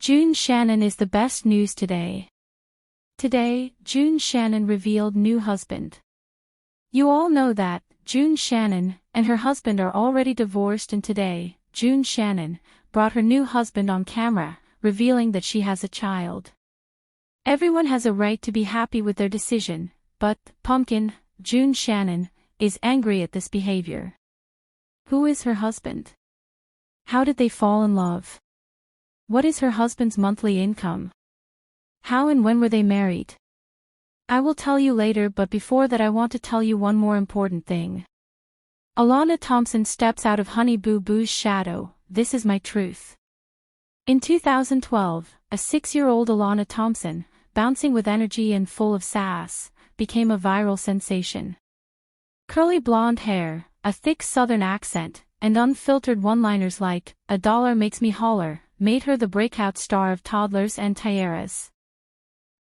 SHANNON is the best news today. Today, SHANNON revealed new husband. You all know that SHANNON and her husband are already divorced, and today, SHANNON brought her new husband on camera, revealing that she has a child. Everyone has a right to be happy with their decision, but SHANNON is angry at this behavior. Who is her husband? How did they fall in love? What is her husband's monthly income? How and when were they married? I will tell you later, but before that I want to tell you one more important thing. Alana Thompson steps out of Honey Boo Boo's shadow. This is my truth. In 2012, a 6-year-old Alana Thompson, bouncing with energy and full of sass, became a viral sensation. Curly blonde hair, a thick southern accent, and unfiltered one-liners like, "A dollar makes me holler," made her the breakout star of Toddlers and Tiaras.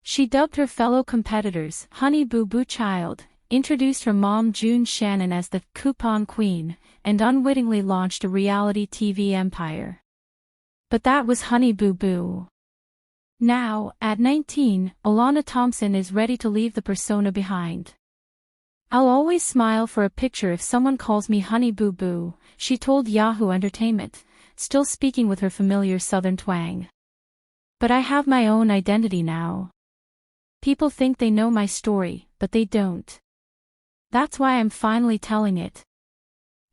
She dubbed her fellow competitors Honey Boo Boo Child, introduced her mom SHANNON as the Coupon Queen, and unwittingly launched a reality TV empire. But that was Honey Boo Boo. Now, at 19, Alana Thompson is ready to leave the persona behind. "I'll always smile for a picture if someone calls me Honey Boo Boo," she told Yahoo Entertainment, still speaking with her familiar southern twang. "But I have my own identity now. People think they know my story, but they don't. That's why I'm finally telling it."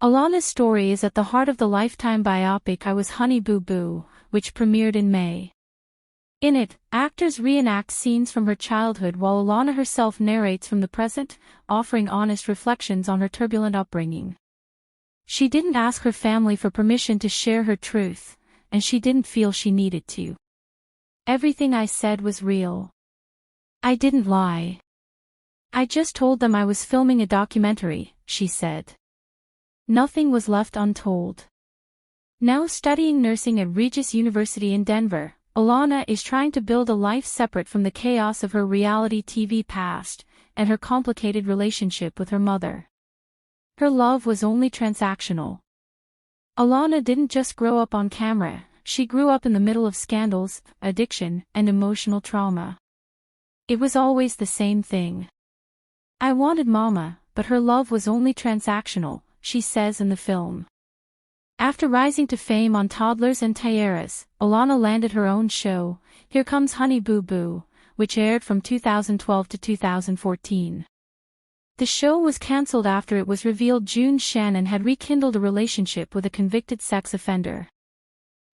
Alana's story is at the heart of the Lifetime biopic I Was Honey Boo Boo, which premiered in May. In it, actors reenact scenes from her childhood while Alana herself narrates from the present, offering honest reflections on her turbulent upbringing. She didn't ask her family for permission to share her truth, and she didn't feel she needed to. "Everything I said was real. I didn't lie. I just told them I was filming a documentary," she said. Nothing was left untold. Now studying nursing at Regis University in Denver, Alana is trying to build a life separate from the chaos of her reality TV past, and her complicated relationship with her mother. Her love was only transactional. Alana didn't just grow up on camera, she grew up in the middle of scandals, addiction, and emotional trauma. It was always the same thing. "I wanted mama, but her love was only transactional," she says in the film. After rising to fame on Toddlers and Tiaras, Alana landed her own show, Here Comes Honey Boo Boo, which aired from 2012 to 2014. The show was cancelled after it was revealed SHANNON had rekindled a relationship with a convicted sex offender.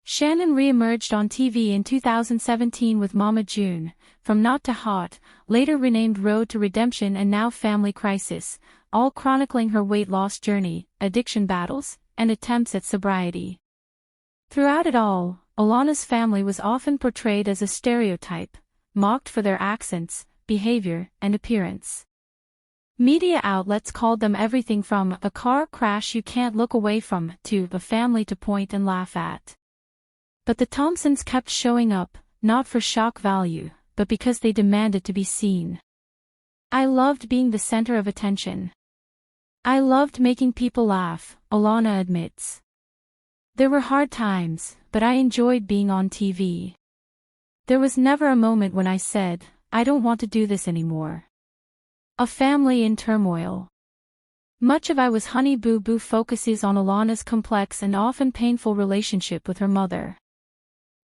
Shannon re-emerged on TV in 2017 with Mama June, From Not to Hot, later renamed Road to Redemption, and now Family Crisis, all chronicling her weight loss journey, addiction battles, and attempts at sobriety. Throughout it all, Alana's family was often portrayed as a stereotype, mocked for their accents, behavior, and appearance. Media outlets called them everything from a car crash you can't look away from to a family to point and laugh at. But the Thompsons kept showing up, not for shock value, but because they demanded to be seen. "I loved being the center of attention. I loved making people laugh," Alana admits. "There were hard times, but I enjoyed being on TV. There was never a moment when I said, I don't want to do this anymore." A family in turmoil. Much of I Was Honey Boo Boo focuses on Alana's complex and often painful relationship with her mother.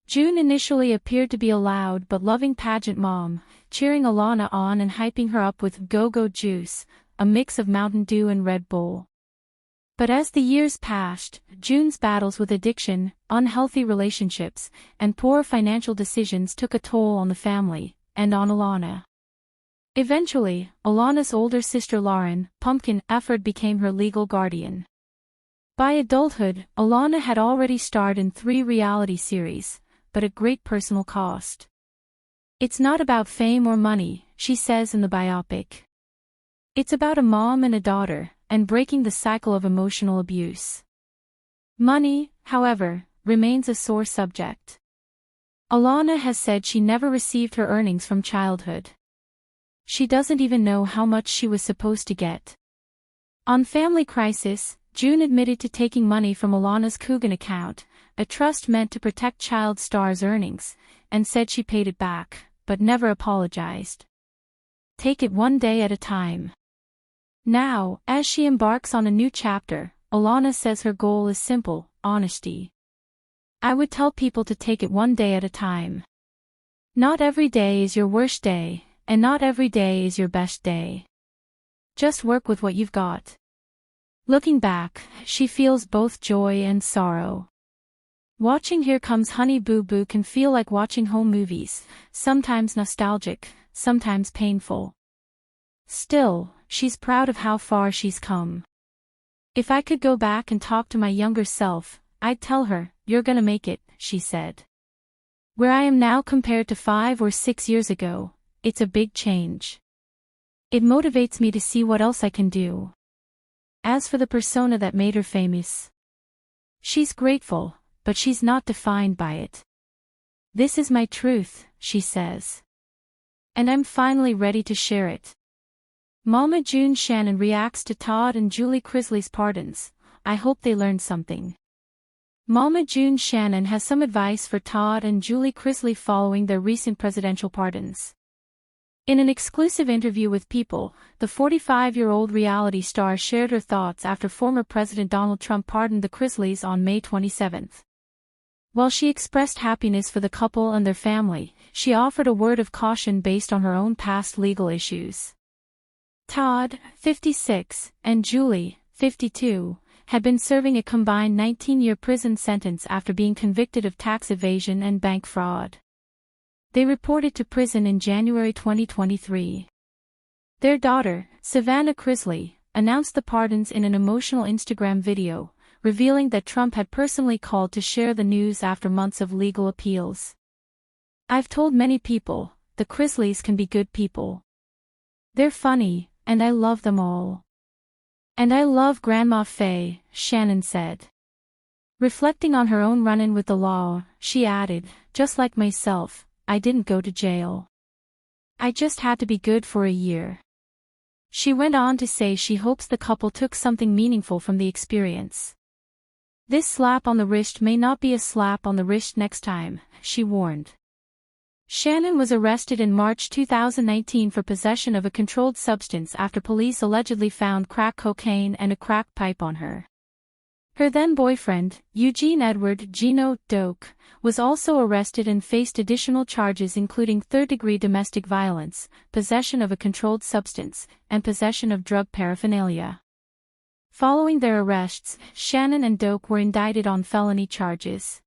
June initially appeared to be a loud but loving pageant mom, cheering Alana on and hyping her up with go-go juice, a mix of Mountain Dew and Red Bull. But as the years passed, June's battles with addiction, unhealthy relationships, and poor financial decisions took a toll on the family, and on Alana. Eventually, Alana's older sister Lauren, Pumpkin Efford, became her legal guardian. By adulthood, Alana had already starred in 3 reality series, but at great personal cost. "It's not about fame or money," she says in the biopic. "It's about a mom and a daughter, and breaking the cycle of emotional abuse." Money, however, remains a sore subject. Alana has said she never received her earnings from childhood. She doesn't even know how much she was supposed to get. On Family Crisis, June admitted to taking money from Alana's Coogan account, a trust meant to protect child stars' earnings, and said she paid it back, but never apologized. Take it one day at a time. Now, as she embarks on a new chapter, Alana says her goal is simple: honesty. I would tell people to take it one day at a time. Not every day is your worst day, and not every day is your best day. Just work with what you've got. Looking back, she feels both joy and sorrow. Watching Here Comes Honey Boo Boo can feel like watching home movies, sometimes nostalgic, sometimes painful. Still, she's proud of how far she's come. If I could go back and talk to my younger self, I'd tell her, "You're gonna make it," she said. Where I am now compared to 5 or 6 years ago, it's a big change. It motivates me to see what else I can do. As for the persona that made her famous, she's grateful, but she's not defined by it. This is my truth, she says. And I'm finally ready to share it. Mama June Shannon reacts to Todd and Julie Crisley's pardons. I hope they learned something. Mama June Shannon has some advice for Todd and Julie Crisley following their recent presidential pardons. In an exclusive interview with People, the 45-year-old reality star shared her thoughts after former President Donald Trump pardoned the Crisleys on May 27. While she expressed happiness for the couple and their family, she offered a word of caution based on her own past legal issues. Todd, 56, and Julie, 52, had been serving a combined 19-year prison sentence after being convicted of tax evasion and bank fraud. They reported to prison in January 2023. Their daughter, Savannah Crisley, announced the pardons in an emotional Instagram video, revealing that Trump had personally called to share the news after months of legal appeals. "I've told many people, the Crisleys can be good people. They're funny, and I love them all. And I love Grandma Faye," Shannon said. Reflecting on her own run-in with the law, she added, "Just like myself, I didn't go to jail. I just had to be good for a year." She went on to say she hopes the couple took something meaningful from the experience. "This slap on the wrist may not be a slap on the wrist next time," she warned. Shannon was arrested in March 2019 for possession of a controlled substance after police allegedly found crack cocaine and a crack pipe on her. Her then-boyfriend, Eugene Edward "Gino" Doak, was also arrested and faced additional charges including third-degree domestic violence, possession of a controlled substance, and possession of drug paraphernalia. Following their arrests, Shannon and Doak were indicted on felony charges.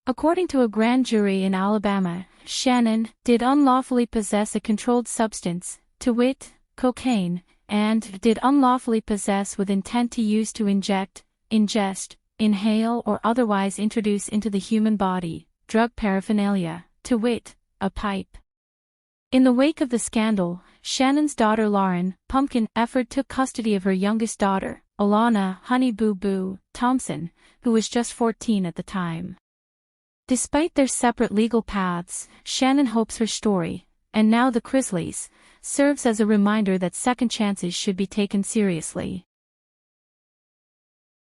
According to a grand jury in Alabama, Shannon did unlawfully possess a controlled substance, to wit, cocaine, and did unlawfully possess with intent to use to inject, ingest, inhale or otherwise introduce into the human body, drug paraphernalia, to wit, a pipe. In the wake of the scandal, Shannon's daughter Lauren "Pumpkin" Efford took custody of her youngest daughter, Alana "Honey Boo Boo" Thompson, who was just 14 at the time. Despite their separate legal paths, Shannon hopes her story, and now the Crisleys, serves as a reminder that second chances should be taken seriously.